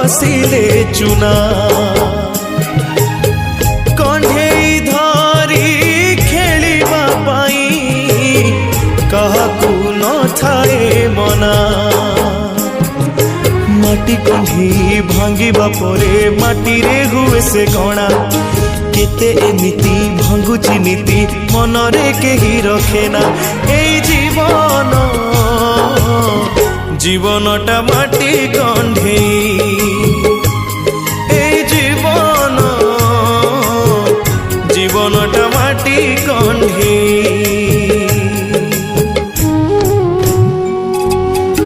घसिले चुना कंढेई धरी खेलिबा पाई काहाकू न थाए मना माटी कंढी भांगिबा परे माटी रे हुए से गणा केते एमिति भांगुची नीति मनरे केही रखेना एई जीवन जीवनटा माटी कंढेई।